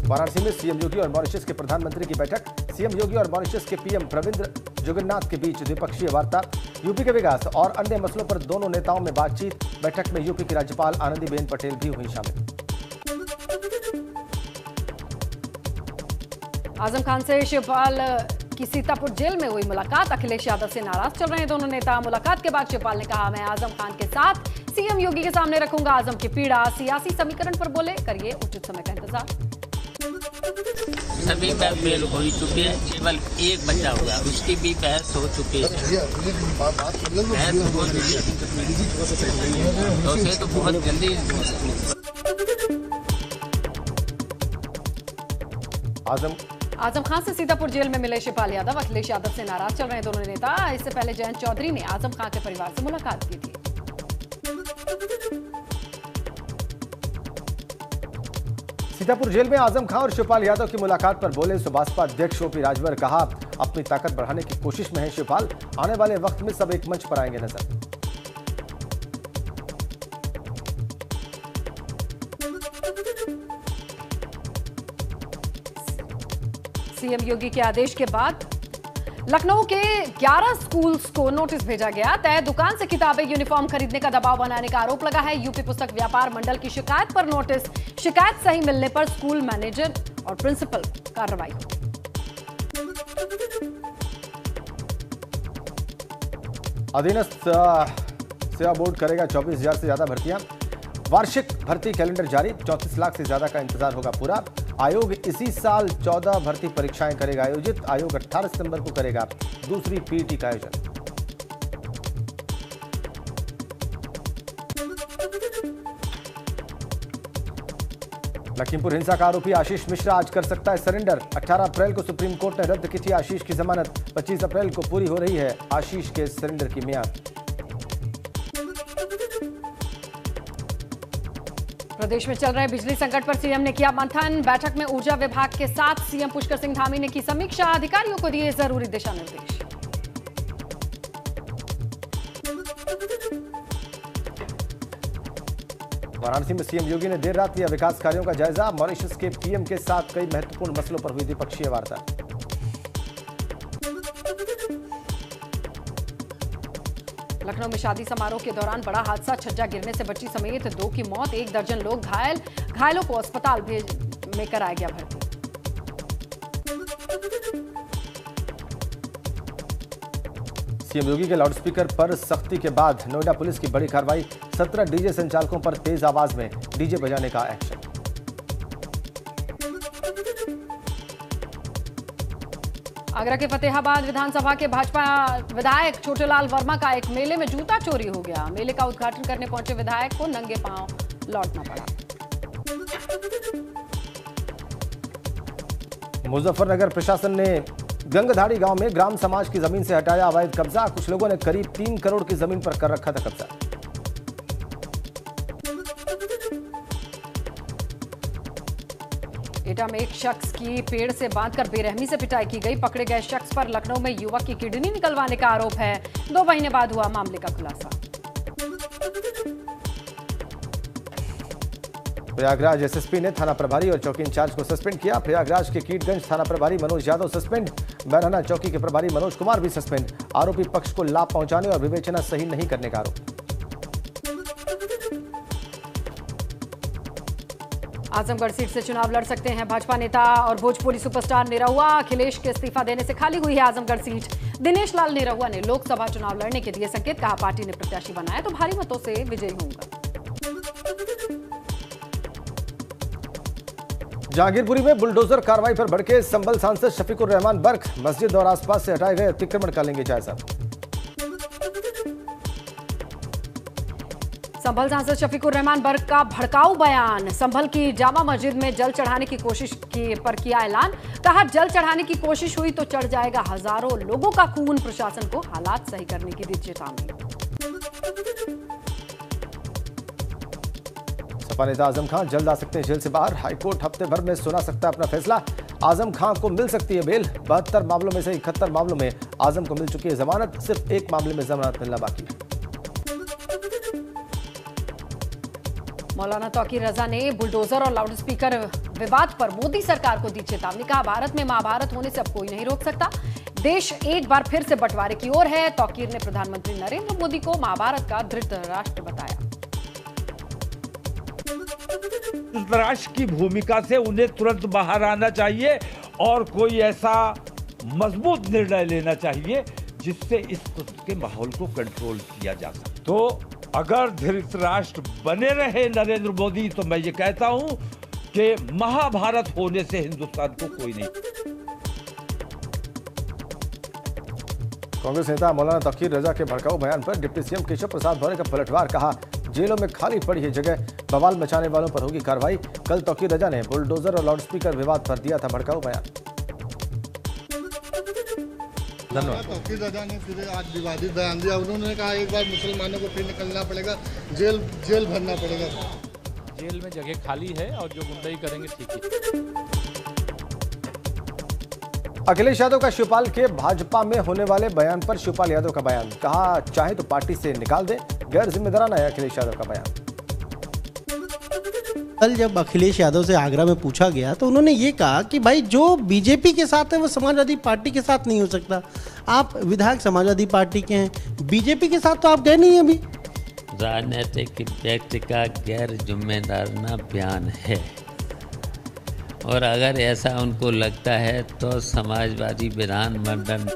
वाराणसी में सीएम योगी और मॉरिशस के प्रधानमंत्री की बैठक। सीएम योगी और मॉरिशस के पीएम प्रविंद्र जुगन्नाथ के बीच द्विपक्षीय वार्ता। यूपी के विकास और अन्य मसलों पर दोनों नेताओं में बातचीत। बैठक में यूपी की राज्यपाल आनंदीबेन पटेल भी हुई शामिल। आजम खान से शिवपाल की सीतापुर जेल में हुई मुलाकात। अखिलेश यादव से नाराज चल रहे हैं दोनों नेता। मुलाकात के बाद शिवपाल ने कहा, मैं आजम खान के साथ सीएम योगी के सामने रखूंगा आजम की पीड़ा। सियासी समीकरण पर बोले, करिए उचित समय का इंतजार। सभी बेल हो चुके हैं, केवल एक बच्चा हुआ, उसकी भी बहस हो चुकी है। तो बहुत जल्दी आजम खान से सीतापुर जेल में मिले शिवपाल यादव। अखिलेश यादव से नाराज चल रहे हैं दोनों नेता। इससे पहले जयंत चौधरी ने आजम खान के परिवार से मुलाकात की थी। सीतापुर जेल में आजम खान और शिवपाल यादव की मुलाकात पर बोले सुभाषपा अध्यक्ष ओपी राजभर। कहा, अपनी ताकत बढ़ाने की कोशिश में है शिवपाल। आने वाले वक्त में सब एक मंच पर आएंगे नजर। सीएम योगी के आदेश के बाद लखनऊ के 11 स्कूल्स को नोटिस भेजा गया। तय दुकान से किताबें, यूनिफॉर्म खरीदने का दबाव बनाने का आरोप लगा है। यूपी पुस्तक व्यापार मंडल की शिकायत पर नोटिस। शिकायत सही मिलने पर स्कूल मैनेजर और प्रिंसिपल कार्रवाई। अधीनस्थ सेवा बोर्ड करेगा 24,000 से ज्यादा भर्तियां। वार्षिक भर्ती कैलेंडर जारी। 34 लाख से ज्यादा का इंतजार होगा पूरा। आयोग इसी साल 14 भर्ती परीक्षाएं करेगा आयोजित। आयोग 18 सितंबर को करेगा दूसरी पीईटी का आयोजन। लखीमपुर हिंसा का आरोपी आशीष मिश्रा आज कर सकता है सरेंडर। 18 अप्रैल को सुप्रीम कोर्ट ने रद्द की थी आशीष की जमानत। 25 अप्रैल को पूरी हो रही है आशीष के सरेंडर की मियाद। प्रदेश में चल रहे बिजली संकट पर सीएम ने किया मंथन। बैठक में ऊर्जा विभाग के साथ सीएम पुष्कर सिंह धामी ने की समीक्षा। अधिकारियों को दिए जरूरी दिशा निर्देश। वाराणसी में सीएम योगी ने देर रात लिया विकास कार्यों का जायजा। मॉरिशस के पीएम के साथ कई महत्वपूर्ण मसलों पर हुई द्विपक्षीय वार्ता। लखनऊ में शादी समारोह के दौरान बड़ा हादसा। छज्जा गिरने से बच्ची समेत 2 की मौत। 1 दर्जन लोग घायल। घायलों को अस्पताल में कराया गया भर्ती। सीएम योगी के लाउडस्पीकर पर सख्ती के बाद नोएडा पुलिस की बड़ी कार्रवाई। 17 डीजे संचालकों पर तेज आवाज में डीजे बजाने का एक्शन। आगरा के फतेहाबाद विधानसभा के भाजपा विधायक छोटेलाल वर्मा का एक मेले में जूता चोरी हो गया। मेले का उद्घाटन करने पहुंचे विधायक को नंगे पांव लौटना पड़ा। मुजफ्फरनगर प्रशासन ने गंगधाड़ी गांव में ग्राम समाज की जमीन से हटाया अवैध कब्जा। कुछ लोगों ने करीब 3 करोड़ की जमीन पर कर रखा था कब्जा। एटा में एक शख्स की पेड़ से बांधकर बेरहमी से पिटाई की गई। पकड़े गए शख्स पर लखनऊ में युवक की किडनी निकलवाने का आरोप है। 2 महीने बाद हुआ मामले का खुलासा। प्रयागराज एसएसपी ने थाना प्रभारी और चौकी इंचार्ज को सस्पेंड किया। प्रयागराज के कीटगंज थाना प्रभारी मनोज यादव सस्पेंड। बैरहना चौकी के प्रभारी मनोज कुमार भी सस्पेंड। आरोपी पक्ष को लाभ पहुंचाने और विवेचना सही नहीं करने का आरोप। आजमगढ़ सीट से चुनाव लड़ सकते हैं भाजपा नेता और भोजपुरी सुपरस्टार निरहुआ। अखिलेश के इस्तीफा देने से खाली हुई है आजमगढ़ सीट। दिनेश लाल निरहुआ ने लोकसभा चुनाव लड़ने के दिए संकेत। कहा, पार्टी ने प्रत्याशी बनाया तो भारी मतों से विजयी होऊंगा। जहांगीरपुरी में बुलडोजर कार्रवाई पर भड़के संभल सांसद शफीकुर रहमान बर्क। मस्जिद और आसपास से हटाए गए अतिक्रमण का लेंगे जायजा। संभल सांसद शफीकुर रहमान बर्क का भड़काऊ बयान। संभल की जामा मस्जिद में जल चढ़ाने की कोशिश पर किया ऐलान। कहा, जल चढ़ाने की कोशिश हुई तो चढ़ जाएगा हजारों लोगों का खून। प्रशासन को हालात सही करने की दी चेतावनी। सपा नेता आजम खान जल्द आ सकते हैं जेल से बाहर। हाईकोर्ट हफ्ते भर में सुना सकता है अपना फैसला। आजम खान को मिल सकती है बेल। 72 मामलों में से 71 मामलों में आजम को मिल चुकी है जमानत। सिर्फ एक मामले में जमानत मिलना बाकी है। मौलाना तौकीर रजा ने बुलडोजर और लाउडस्पीकर विवाद पर मोदी सरकार को दी चेतावनी। कहा, भारत में महाभारत होने से अब कोई नहीं रोक सकता। देश एक बार फिर से बंटवारे की ओर है। तौकीर ने प्रधानमंत्री नरेंद्र मोदी को महाभारत का धृतराष्ट्र बताया। धृतराष्ट्र की भूमिका से उन्हें तुरंत बाहर आना चाहिए और कोई ऐसा मजबूत निर्णय लेना चाहिए जिससे इस के माहौल को कंट्रोल किया जा सके। तो अगर धृतराष्ट्र बने रहे नरेंद्र मोदी तो मैं ये कहता हूं कि महाभारत होने से हिंदुस्तान को कोई नहीं। कांग्रेस नेता मौलाना तौकीर रजा के भड़काऊ बयान पर डिप्टी सीएम केशव प्रसाद मौर्य का पलटवार। कहा, जेलों में खाली पड़ी है जगह, बवाल मचाने वालों पर होगी कार्रवाई। कल तौकीर रजा ने बुलडोजर और लाउडस्पीकर विवाद पर दिया था भड़काऊ बयान। धन्यवाद। तौकीर रजा ने फिर आज विवादित बयान दिया। उन्होंने कहा एक बार मुसलमानों को फिर निकलना पड़ेगा, जेल भरना पड़ेगा। जेल में जगह खाली है और जो गुंडाई करेंगे ठीक है। अखिलेश यादव का शिवपाल के भाजपा में होने वाले बयान पर शिवपाल यादव का बयान। कहा, चाहे तो पार्टी से निकाल दे, गैर जिम्मेदाराना है अखिलेश यादव का बयान। कल जब अखिलेश यादव से आगरा में पूछा गया तो उन्होंने ये कहा कि भाई जो बीजेपी के साथ है वो समाजवादी पार्टी के साथ नहीं हो सकता। आप विधायक समाजवादी पार्टी के हैं, बीजेपी के साथ तो आप गए नहीं अभी। राजनीतिक व्यक्ति का गैर जिम्मेदाराना बयान है और अगर ऐसा उनको लगता है तो समाजवादी विधानमंडल।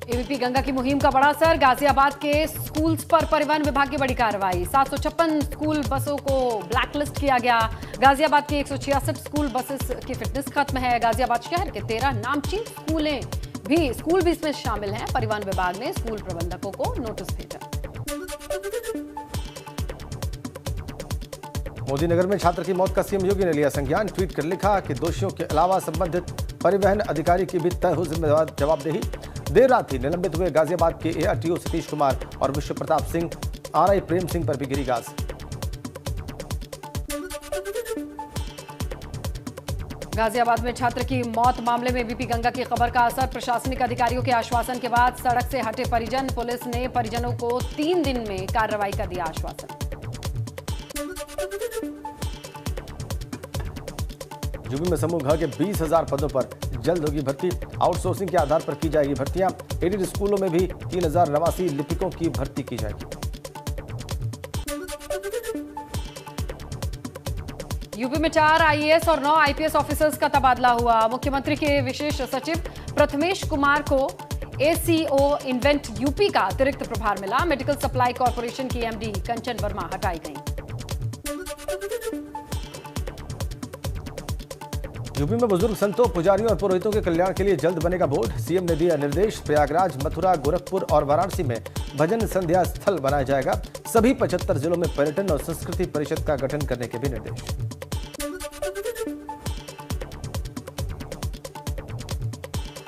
एबीपी गंगा की मुहिम का बड़ा असर। गाजियाबाद के स्कूल्स पर परिवहन विभाग की बड़ी कार्रवाई। 756 स्कूल बसों को ब्लैकलिस्ट किया गया। गाजियाबाद की 166 स्कूल बसेस की फिटनेस खत्म है। गाजियाबाद शहर के 13 नामचीन स्कूल भी इसमें शामिल हैं। परिवहन विभाग ने स्कूल प्रबंधकों को नोटिस भेजा। मोदी नगर में छात्र की मौत का सीएम योगी ने लिया संज्ञान। ट्वीट कर लिखा कि दोषियों के अलावा संबंधित परिवहन अधिकारी की भी तय हो जिम्मेदार जवाबदेही। देर रात ही निलंबित हुए गाजियाबाद के एआरटीओ सतीश कुमार और विश्व प्रताप सिंह, आरआई प्रेम सिंह पर भी गिरी गाज। गाजियाबाद में छात्र की मौत मामले में एबीपी गंगा की खबर का असर। प्रशासनिक अधिकारियों के आश्वासन के बाद सड़क से हटे परिजन। पुलिस ने परिजनों को 3 दिन में कार्रवाई का दिया आश्वासन। यूपी में समूह घ के 20,000 पदों पर जल्द होगी भर्ती। आउटसोर्सिंग के आधार पर की जाएगी भर्तियां। एडेड स्कूलों में भी 3,089 लिपिकों की भर्ती की जाएगी। यूपी में 4 आईएएस और 9 आईपीएस ऑफिसर्स का तबादला हुआ। मुख्यमंत्री के विशेष सचिव प्रथमेश कुमार को एसीओ इन्वेंट यूपी का अतिरिक्त प्रभार मिला। मेडिकल सप्लाई कॉर्पोरेशन की एमडी कंचन वर्मा हटाई गई। यूपी में बुजुर्ग संतों, पुजारियों और पुरोहितों के कल्याण के लिए जल्द बनेगा बोर्ड। सीएम ने दिया निर्देश। प्रयागराज, मथुरा, गोरखपुर और वाराणसी में भजन संध्या स्थल बनाया जाएगा। सभी 75 जिलों में पर्यटन और संस्कृति परिषद का गठन करने के भी निर्देश।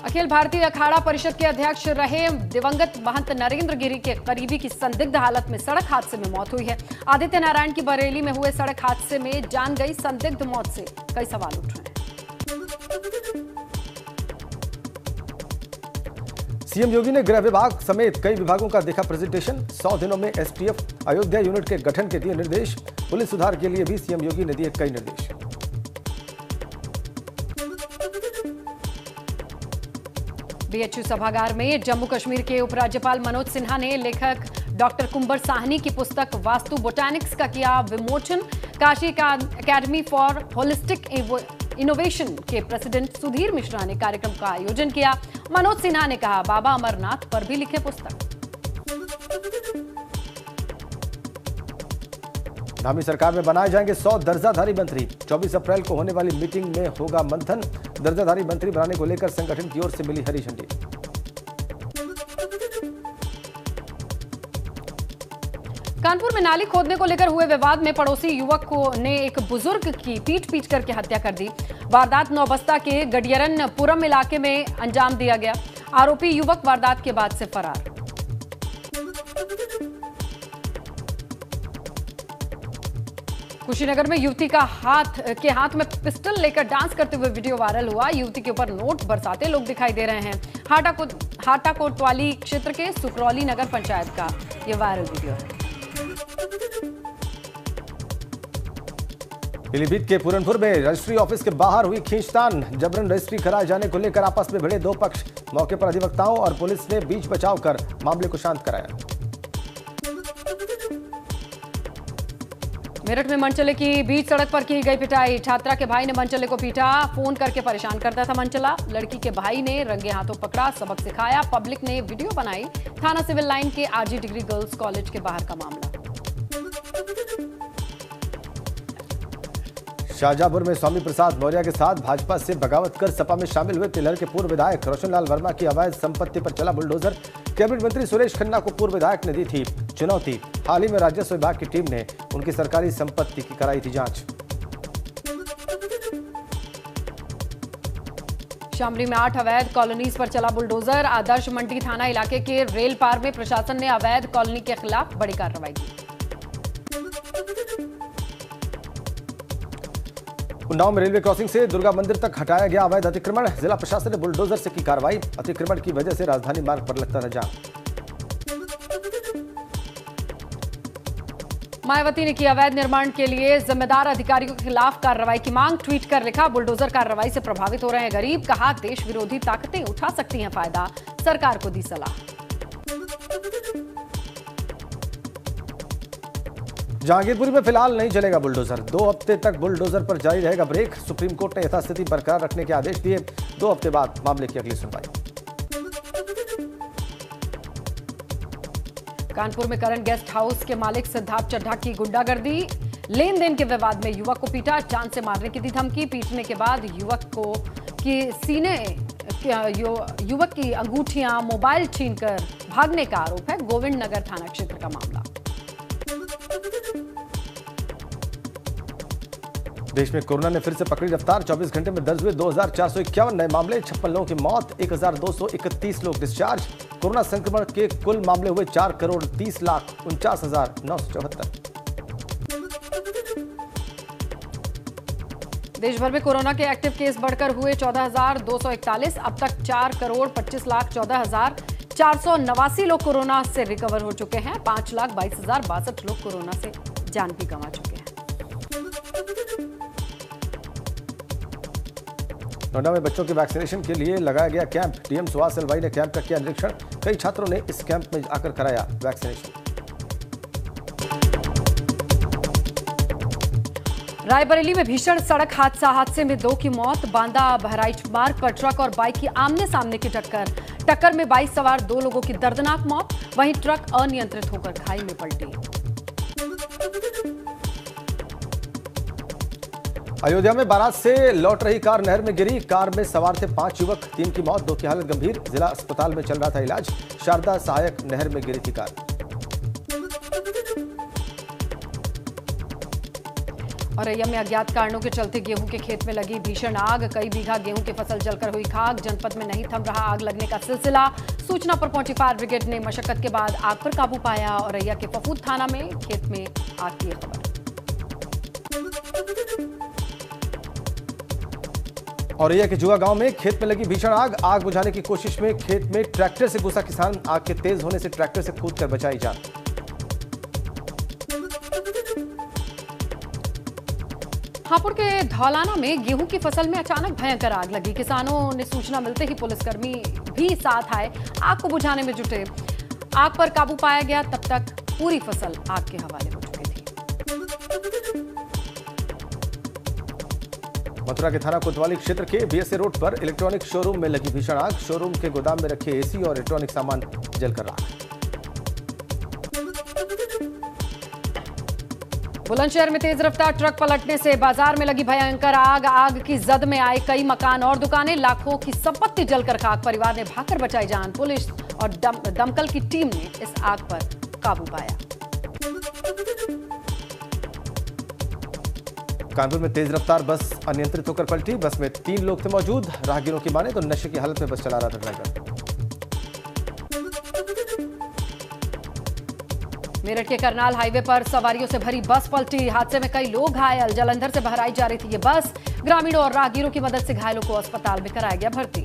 अखिल भारतीय अखाड़ा परिषद के अध्यक्ष रहे दिवंगत महंत नरेंद्र गिरी के करीबी की संदिग्ध हालत में सड़क हादसे में मौत हुई है। आदित्य नारायण की बरेली में हुए सड़क हादसे में जान गई। संदिग्ध मौत से कई सवाल उठ रहे हैं। सीएम योगी ने गृह विभाग समेत कई विभागों का देखा प्रेजेंटेशन। 100 दिनों में एसटीएफ अयोध्या यूनिट के गठन के दिए निर्देश। पुलिस सुधार के लिए भी सीएम योगी ने दिए कई निर्देश। बीएचयू सभागार में जम्मू कश्मीर के उपराज्यपाल मनोज सिन्हा ने लेखक डॉक्टर कुंवर साहनी की पुस्तक वास्तु बोटैनिक्स का किया विमोचन। काशी का एकेडमी फॉर होलिस्टिक इनोवेशन के प्रेसिडेंट सुधीर मिश्रा ने कार्यक्रम का आयोजन किया। मनोज सिन्हा ने कहा, बाबा अमरनाथ पर भी लिखे पुस्तक। धामी सरकार में बनाए जाएंगे 100 दर्जाधारी मंत्री। 24 अप्रैल को होने वाली मीटिंग में होगा मंथन। दर्जाधारी मंत्री बनाने को लेकर संगठन की ओर से मिली हरी झंडी। कानपुर में नाली खोदने को लेकर हुए विवाद में पड़ोसी युवक ने एक बुजुर्ग की पीट करके हत्या कर दी। वारदात नौबस्ता के गडियरनपुरम इलाके में अंजाम दिया गया। आरोपी युवक वारदात के बाद से फरार। कुशीनगर में युवती का हाथ में पिस्टल लेकर डांस करते हुए वीडियो वायरल हुआ। युवती के ऊपर नोट बरसाते लोग दिखाई दे रहे हैं। हाटा कोतवाली क्षेत्र के सुकरौली नगर पंचायत का ये वायरल वीडियो है। पीलीभीत के पूरनपुर में रजिस्ट्री ऑफिस के बाहर हुई खींचतान। जबरन रजिस्ट्री कराए जाने को लेकर आपस में भिड़े दो पक्ष। मौके पर अधिवक्ताओं और पुलिस ने बीच बचाव कर मामले को शांत कराया। मेरठ में मनचले की बीच सड़क पर की गई पिटाई। छात्रा के भाई ने मनचले को पीटा। फोन करके परेशान करता था मनचला। लड़की के भाई ने रंगे हाथों पकड़ा, सबक सिखाया। पब्लिक ने वीडियो बनाई। थाना सिविल लाइन के आरजी डिग्री गर्ल्स कॉलेज के बाहर का मामला। शाहजहांपुर में स्वामी प्रसाद मौर्य के साथ भाजपा से बगावत कर सपा में शामिल हुए तिलहर के पूर्व विधायक रोशनलाल वर्मा की अवैध संपत्ति पर चला बुलडोजर। कैबिनेट मंत्री सुरेश खन्ना को पूर्व विधायक ने दी थी चुनौती। हाल ही में राजस्व विभाग की टीम ने उनकी सरकारी संपत्ति की कराई थी जांच। शामली में 8 अवैध कॉलोनीज पर चला बुलडोजर। आदर्श मंडी थाना इलाके के रेल पार में प्रशासन ने अवैध कॉलोनी के खिलाफ बड़ी कार्रवाई की। उन्नाव में रेलवे क्रॉसिंग से दुर्गा मंदिर तक हटाया गया अवैध अतिक्रमण। जिला प्रशासन ने बुलडोजर से की कार्रवाई। अतिक्रमण की वजह से राजधानी मार्ग पर लगता था जाम। मायावती ने की अवैध निर्माण के लिए जिम्मेदार अधिकारियों के खिलाफ कार्रवाई की मांग। ट्वीट कर लिखा, बुलडोजर कार्रवाई से प्रभावित हो रहे हैं गरीब। कहा, देश विरोधी ताकतें उठा सकती हैं फायदा। सरकार को दी सलाह। जहांगीरपुरी में फिलहाल नहीं चलेगा बुलडोजर। 2 हफ्ते तक बुलडोजर पर जारी रहेगा ब्रेक। सुप्रीम कोर्ट ने यथास्थिति बरकरार रखने के आदेश दिए। 2 हफ्ते बाद मामले की अगली सुनवाई। कानपुर में करण गेस्ट हाउस के मालिक सिद्धार्थ चड्ढा की गुंडागर्दी। लेन देन के विवाद में युवक को पीटा, जान से मारने की दी धमकी। पीटने के बाद युवक की अंगूठियां, मोबाइल छीनकर भागने का आरोप है। गोविंद नगर थाना क्षेत्र का मामला। देश में कोरोना ने फिर से पकड़ी रफ्तार। 24 घंटे में दर्ज हुए 2451 नए मामले। 56 लोगों की मौत, 1231 लोग डिस्चार्ज। कोरोना संक्रमण के कुल मामले हुए 4,30,49,974। देश भर में कोरोना के एक्टिव केस बढ़कर हुए 14,241। अब तक 4,25,14,489 लोग कोरोना से रिकवर हो चुके हैं। 5,22,062 लोग कोरोना से जान भी गंवा चुके हैं। नोएडा में बच्चों के वैक्सीनेशन के लिए लगाया गया कैंप। डीएम सुहास अलवाई ने कैंप का किया निरीक्षण। कई छात्रों ने इस कैंप में आकर कराया वैक्सीनेशन। रायबरेली में भीषण सड़क हादसे में 2 की मौत। बांदा बहराइच मार्ग पर ट्रक और बाइक की आमने सामने की टक्कर में बाइक सवार 2 लोगों की दर्दनाक मौत। वहीं ट्रक अनियंत्रित होकर खाई में पलटी। अयोध्या में बारात से लौट रही कार नहर में गिरी। कार में सवार थे 5 युवक, 3 की मौत, 2 की हालत गंभीर। जिला अस्पताल में चल रहा था इलाज। शारदा सहायक नहर में गिरी थी कार। औरैया में अज्ञात कारणों के चलते गेहूं के खेत में लगी भीषण आग। कई बीघा गेहूं की फसल जलकर हुई खाक। जनपद में नहीं थम रहा आग लगने का सिलसिला। सूचना पर पहुंची फायर ब्रिगेड ने मशक्कत के बाद आग पर काबू पाया। औरैया के फफूद थाना में खेत में आग की खबर। औरैया के जुआ गांव में खेत में लगी भीषण आग बुझाने की कोशिश में खेत में ट्रैक्टर से घुसा किसान। आग के तेज होने से ट्रैक्टर से कूदकर बचाई जान। हापुड़ के धौलाना में गेहूं की फसल में अचानक भयंकर आग लगी। किसानों ने सूचना मिलते ही पुलिसकर्मी भी साथ आए, आग को बुझाने में जुटे। आग पर काबू पाया गया। तब तक पूरी फसल आग के हवाले हो चुकी थी। मथुरा के थाना कोतवाली क्षेत्र के बीएसए रोड पर इलेक्ट्रॉनिक शोरूम में लगी भीषण आग। शोरूम के गोदाम में रखे एसी और इलेक्ट्रॉनिक सामान जलकर राख। बुलंदशहर में तेज रफ्तार ट्रक पलटने से बाजार में लगी भयंकर आग की जद में आए कई मकान और दुकानें। लाखों की संपत्ति जलकर खाक। परिवार ने भागकर बचाई जान। पुलिस और दमकल की टीम ने इस आग पर काबू पाया। कानपुर में तेज रफ्तार बस अनियंत्रित होकर पलटी। बस में 3 लोग थे मौजूद। राहगीरों की माने तो नशे की हालत में बस चला रहा था ड्राइवर। मेरठ के करनाल हाईवे पर सवारियों से भरी बस पलटी। हादसे में कई लोग घायल। जालंधर से बहराइच जा रही थी ये बस। ग्रामीणों और राहगीरों की मदद से घायलों को अस्पताल में कराया गया भर्ती।